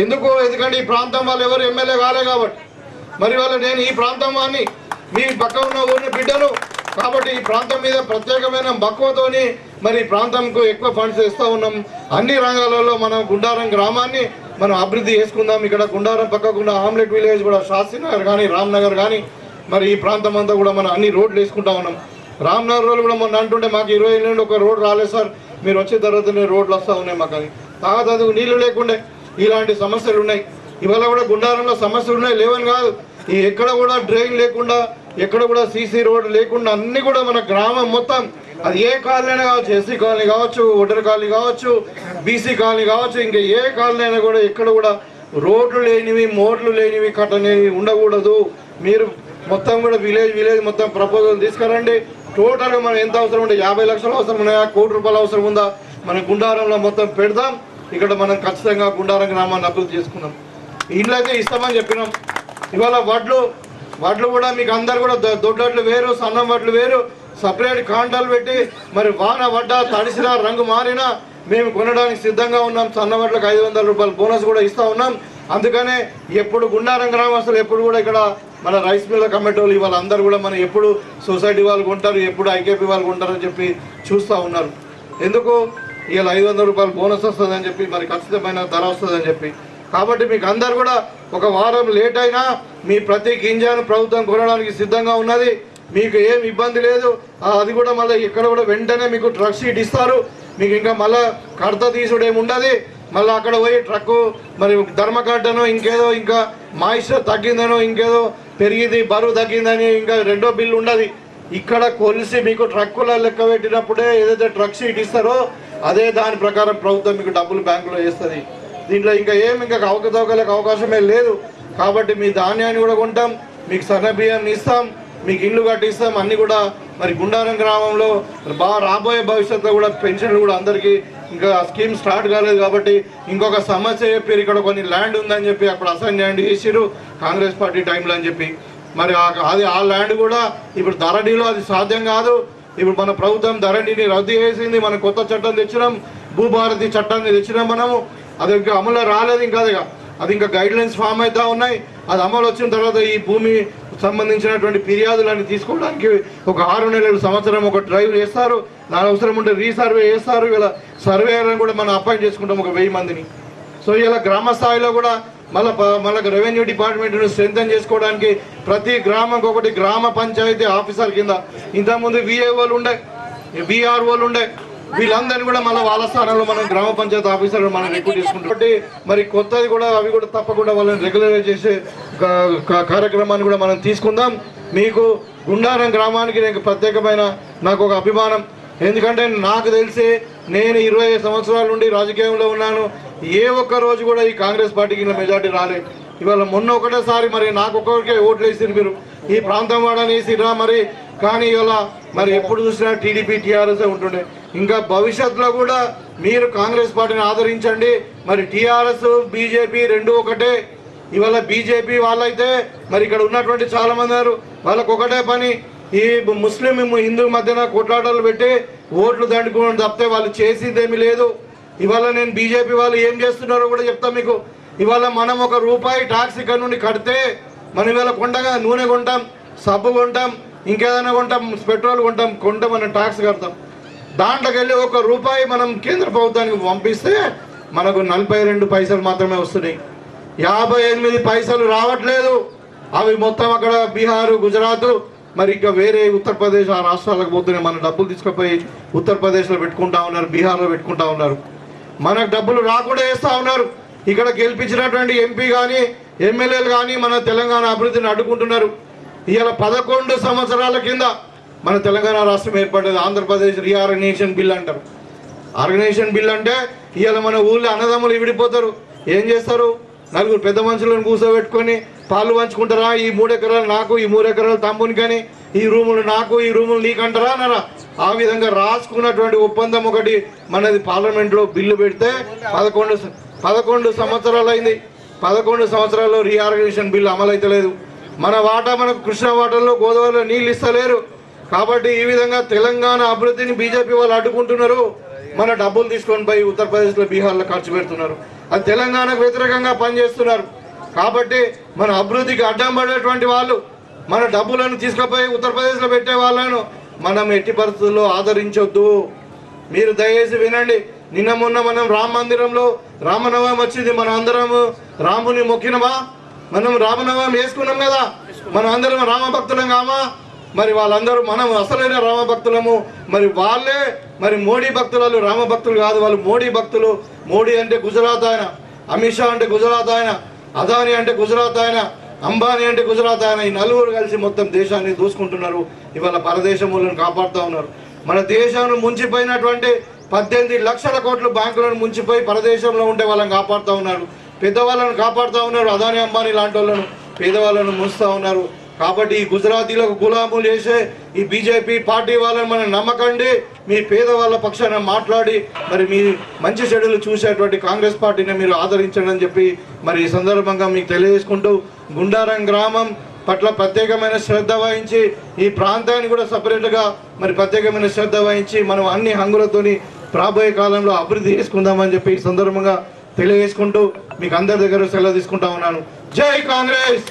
ఎందుకంటే ఈ ప్రాంతం వాళ్ళు ఎవరు ఎమ్మెల్యే కాలే కాబట్టి. మరి వాళ్ళు నేను ఈ ప్రాంతం వాడిని, మీ పక్క ఉన్న ఊరిని బిడ్డను కాబట్టి ఈ ప్రాంతం మీద ప్రత్యేకమైన మక్కువతోని మరి ప్రాంతంకు ఎక్కువ ఫండ్స్ ఇస్తూ ఉన్నాం. అన్ని రంగాలలో మనం గుండారం గ్రామాన్ని మనం అభివృద్ధి చేసుకుందాం. ఇక్కడ గుండారం పక్కకుండా ఆమ్లెట్ విలేజ్ కూడా, శాస్త్రీనగర్ కానీ, రామ్నగర్ కానీ, మరి ఈ ప్రాంతం అంతా కూడా మనం అన్ని రోడ్లు వేసుకుంటా ఉన్నాం. రామ్నగర్ రోడ్లు కూడా మొన్న అంటుంటే మాకు 20 ఏళ్ళ నుండి ఒక రోడ్ రాలేదు సార్, మీరు వచ్చిన తర్వాతనే రోడ్లు వస్తూ ఉన్నాయి మాకు. అది తాగతందుకు నీళ్లు లేకుండే ఇలాంటి సమస్యలు ఉన్నాయి. ఇవాళ కూడా గుండారంలో సమస్యలు ఉన్నాయి, లేవని కాదు. ఎక్కడ కూడా డ్రైన్ లేకుండా, ఎక్కడ కూడా సీసీ రోడ్ లేకుండా అన్ని కూడా మన గ్రామం మొత్తం, అది ఏ కాలనీ అయినా కావచ్చు, ఎస్సీ కాలనీ కావచ్చు, ఓటర్ కాలనీ కావచ్చు, బీసీ కాలనీ కావచ్చు, ఇంకా ఏ కాలనీ అయినా కూడా ఎక్కడ కూడా రోడ్లు లేనివి, మోర్లు లేనివి, కట్టనేవి ఉండకూడదు. మీరు మొత్తం కూడా విలేజ్ మొత్తం ప్రపోజల్ తీసుకురండి. టోటల్గా మనం ఎంత అవసరం ఉంటే 50 లక్షలు అవసరం ఉన్నాయా, 1 కోటి రూపాయలు అవసరం ఉందా, మన గుండారంలో మొత్తం పెడదాం. ఇక్కడ మనం ఖచ్చితంగా గుండారం గ్రామాన్ని అభివృద్ధి చేసుకున్నాం. ఇండ్లు అయితే ఇస్తామని చెప్పినాం. ఇవాళ వడ్లు కూడా మీకు అందరు కూడా దొడ్లట్లు వేరు, సన్నం వడ్లు వేరు, సపరేట్ కాంటాలు పెట్టి మరి వాన వడ్డ తడిసినా రంగు మారినా మేము కొనడానికి సిద్ధంగా ఉన్నాం. సన్న వడ్లకు 500 రూపాయలు బోనస్ కూడా ఇస్తూ ఉన్నాం. అందుకనే ఎప్పుడు గుండారం గ్రామస్తులు ఎప్పుడు కూడా ఇక్కడ మన రైస్ మిల్ల కమిటీ వాళ్ళు ఇవాళ అందరూ కూడా మనం ఎప్పుడు సొసైటీ వాళ్ళు కొంటారు, ఎప్పుడు ఐకేపీ వాళ్ళు కొంటారని చెప్పి చూస్తూ ఉన్నారు. ఎందుకు ఇవాళ 500 రూపాయలు బోనస్ వస్తుందని చెప్పి, మరి ఖచ్చితమైన ధర వస్తుందని చెప్పి. కాబట్టి మీకు అందరు కూడా ఒక వారం లేట్ అయినా మీ ప్రతి గింజను ప్రభుత్వం కొనడానికి సిద్ధంగా ఉన్నది. మీకు ఏం ఇబ్బంది లేదు. అది కూడా మళ్ళీ ఇక్కడ కూడా వెంటనే మీకు ట్రక్ షీట్ ఇస్తారు. మీకు ఇంకా మళ్ళీ కడత తీసుడు ఏమి ఉండదు. మళ్ళీ అక్కడ పోయి ట్రక్కు మరి ధర్మకట్టనో ఇంకేదో, ఇంకా మాయిశ్చర్ తగ్గిందనో, ఇంకేదో పెరిగింది, బరువు తగ్గిందని ఇంకా రెండో బిల్లు ఉండదు. ఇక్కడ కొలిసి మీకు ట్రక్కుల లెక్క పెట్టినప్పుడే ఏదైతే ట్రక్ షీట్ ఇస్తారో అదే దాని ప్రకారం ప్రభుత్వం మీకు డబ్బులు బ్యాంకులో వేస్తుంది. దీంట్లో ఇంకా అవకతవకలకు అవకాశమే లేదు. కాబట్టి మీ ధాన్యాన్ని కూడా కొంటాం, మీకు సన్న బియ్యాన్ని ఇస్తాం, మీకు ఇల్లు కట్టిస్తాం. అన్నీ కూడా మరి గుండారం గ్రామంలో రాబోయే భవిష్యత్తులో కూడా పెన్షన్లు కూడా అందరికీ ఇంకా స్కీమ్ స్టార్ట్ కాలేదు కాబట్టి ఇంకొక సమస్య చెప్పారు. ఇక్కడ కొన్ని ల్యాండ్ ఉందని చెప్పి అక్కడ అసైన్ ల్యాండ్ చేసిరు కాంగ్రెస్ పార్టీ టైంలో అని చెప్పి. మరి ఆ ల్యాండ్ కూడా ఇప్పుడు ధరణిలో అది సాధ్యం కాదు. ఇప్పుడు మన ప్రభుత్వం ధరణిని రద్దు చేసింది. మనం కొత్త చట్టం తెచ్చినాం, భూభారతి చట్టాన్ని తెచ్చినాం మనము. అది ఇంకా అమలు రాలేదు. ఇంకా అది ఇంకా గైడ్ లైన్స్ ఫామ్ అవుతా ఉన్నాయి. అది అమలు వచ్చిన తర్వాత ఈ భూమి సంబంధించినటువంటి ఫిర్యాదులన్నీ తీసుకోవడానికి ఒక 6 నెలల సంవత్సరం ఒక డ్రైవ్ చేస్తారు. దాని అవసరం ఉంటే రీసర్వే చేస్తారు. ఇలా సర్వేయర్లను కూడా మనం అపాయింట్ చేసుకుంటాం ఒక 1000 మందిని. సో ఇలా గ్రామ స్థాయిలో కూడా మళ్ళీ రెవెన్యూ డిపార్ట్మెంట్ను స్ట్రెంథన్ చేసుకోవడానికి ప్రతి గ్రామంకి ఒకటి గ్రామ పంచాయతీ ఆఫీసర్ కింద, ఇంతకుముందు విఏఓలు ఉండే, విఆర్ఓలు ఉండే, వీళ్ళందరినీ కూడా మళ్ళీ వాళ్ళ స్థానంలో మనం గ్రామ పంచాయతీ ఆఫీసర్లు మనం రిక్రూట్ చేసుకుంటాం. కాబట్టి మరి కొత్తది కూడా అవి కూడా తప్పకుండా వాళ్ళని రెగ్యులరైజ్ చేసే కార్యక్రమాన్ని కూడా మనం తీసుకుందాం. మీకు గుండారం గ్రామానికి నేను ప్రత్యేకమైన నాకు ఒక అభిమానం. ఎందుకంటే నాకు తెలిసి నేను 25 సంవత్సరాల నుండి రాజకీయంలో ఉన్నాను. ఏ ఒక్క రోజు కూడా ఈ కాంగ్రెస్ పార్టీకి మెజార్టీ రాలేదు. ఇవాళ మొన్న ఒకటేసారి మరి నాకు ఒక్కరికే ఓట్లు వేసిరు. మీరు ఈ ప్రాంతం వాడని వేసిరా, మరి కానీ ఇలా మరి ఎప్పుడు చూసినా టీడీపీ టీఆర్ఎస్ ఉంటుండే. ఇంకా భవిష్యత్తులో కూడా మీరు కాంగ్రెస్ పార్టీని ఆదరించండి. మరి టీఆర్ఎస్ బీజేపీ రెండు ఒకటే. ఇవాళ బీజేపీ వాళ్ళైతే మరి ఇక్కడ ఉన్నటువంటి చాలా మంది ఉన్నారు, వాళ్ళకు ఒకటే పని, ఈ ముస్లిం హిందూ మధ్యన కొట్లాటలు పెట్టి ఓట్లు దండుకోవడం తప్పితే వాళ్ళు చేసిందేమీ లేదు. ఇవాళ నేను బీజేపీ వాళ్ళు ఏం చేస్తున్నారో కూడా చెప్తా మీకు. ఇవాళ మనం ₹1 ట్యాక్స్ ఇక్కడ నుండి కడితే మనం ఇవాళ కొండగా నూనె కొంటాం, సబ్బు కొంటాం, ఇంకేదైనా కొంటాం, పెట్రోల్ కొంటాం మనం ట్యాక్స్ కడతాం. దాంట్లోకి వెళ్ళి ₹1 మనం కేంద్ర ప్రభుత్వానికి పంపిస్తే మనకు 42 పైసలు మాత్రమే వస్తున్నాయి. 58 పైసలు రావట్లేదు. అవి మొత్తం అక్కడ బీహారు, గుజరాత్, మరి ఇంకా వేరే ఉత్తరప్రదేశ్ ఆ రాష్ట్రాలకు పోతున్నాయి. మన డబ్బులు తీసుకుపోయి ఉత్తరప్రదేశ్లో పెట్టుకుంటా ఉన్నారు, బీహార్లో పెట్టుకుంటా ఉన్నారు. మనకు డబ్బులు రాకుండా వేస్తూ ఉన్నారు. ఇక్కడ గెలిపించినటువంటి ఎంపీ కానీ ఎమ్మెల్యేలు కానీ మన తెలంగాణ అభివృద్ధిని అడ్డుకుంటున్నారు. ఇవాళ 11 సంవత్సరాల కింద మన తెలంగాణ రాష్ట్రం ఏర్పడ్డది. ఆంధ్రప్రదేశ్ రీఆర్గనైజేషన్ బిల్ అంటారు. ఆర్గనైజేషన్ బిల్ అంటే ఇవాళ మన ఊళ్ళో అన్నదమ్ములు విడిపోతారు. ఏం చేస్తారు? 4 పెద్ద మనుషులను కూర్చోబెట్టుకొని పాలు పంచుకుంటారా? ఈ 3 ఎకరాలు నాకు, ఈ 3 ఎకరాలు తమ్ముని, కానీ ఈ రూములు నాకు, ఈ రూములు నీకంటారా అన్నారా? ఆ విధంగా రాసుకున్నటువంటి ఒప్పందం ఒకటి మనది పార్లమెంట్లో బిల్లు పెడితే 11 సంవత్సరాలు అయింది. 11 సంవత్సరాల్లో రీఆర్గనైజేషన్ బిల్లు అమలైతే లేదు. మన వాటా మనకు కృష్ణా వాటర్లో గోదావరిలో నీళ్ళు ఇస్తలేరు. కాబట్టి ఈ విధంగా తెలంగాణ అభివృద్ధిని బీజేపీ వాళ్ళు అడ్డుకుంటున్నారు. మన డబ్బులు తీసుకొని పోయి ఉత్తరప్రదేశ్లో, బీహార్లో ఖర్చు పెడుతున్నారు. అది తెలంగాణకు వ్యతిరేకంగా పనిచేస్తున్నారు. కాబట్టి మన అభివృద్ధికి అడ్డం పడేటువంటి వాళ్ళు మన డబ్బులను తీసుకుపోయి ఉత్తరప్రదేశ్లో పెట్టే వాళ్ళను మనం ఎట్టి పరిస్థితుల్లో ఆదరించొద్దు. మీరు దయచేసి వినండి. నిన్న మొన్న మనం రామ మందిరంలో రామనవమి వచ్చింది. మనం అందరం రాముని మొక్కినమా? మనం రామనవమి వేసుకున్నాం కదా. మనం అందరం రామభక్తులం కామా? మరి వాళ్ళందరూ మనం అసలైన రామభక్తులము. మరి వాళ్ళే మరి మోడీ భక్తులు, రామభక్తులు కాదు, వాళ్ళు మోడీ భక్తులు. మోడీ అంటే గుజరాత్ ఆయన, అమిత్ షా అంటే గుజరాత్ ఆయన, అదానీ అంటే గుజరాత్ ఆయన, అంబానీ అంటే గుజరాత్ ఆయన. ఈ నలుగురు కలిసి మొత్తం దేశాన్ని దూసుకుంటున్నారు. ఇవాళ పరదేశములను కాపాడుతూ ఉన్నారు. మన దేశాన్ని ముంచిపోయినటువంటి 18 లక్షల కోట్లు బ్యాంకులను ముంచిపోయి పరదేశంలో ఉండే వాళ్ళని కాపాడుతూ ఉన్నారు. పెద్దవాళ్ళను కాపాడుతూ ఉన్నారు. అదానీ, అంబానీ లాంటి వాళ్ళను, పేదవాళ్ళను ముంచుతూ ఉన్నారు. కాబట్టి ఈ గుజరాతీలకు గులాములు చేసే ఈ బీజేపీ పార్టీ వాళ్ళని మనం నమ్మకండి. మీ పేదవాళ్ళ పక్షాన మాట్లాడి మరి మీ మంచి చెడులు చూసేటువంటి కాంగ్రెస్ పార్టీని మీరు ఆదరించండి అని చెప్పి మరి ఈ సందర్భంగా మీకు తెలియజేసుకుంటూ, గుండారం గ్రామం పట్ల ప్రత్యేకమైన శ్రద్ధ వహించి, ఈ ప్రాంతాన్ని కూడా సపరేట్గా మరి ప్రత్యేకమైన శ్రద్ధ వహించి మనం అన్ని హంగులతోని రాబోయే కాలంలో అభివృద్ధి చేసుకుందామని చెప్పి ఈ సందర్భంగా తెలియజేసుకుంటూ మీకు అందరి దగ్గర సెలవు తీసుకుంటా ఉన్నాను. జై కాంగ్రెస్.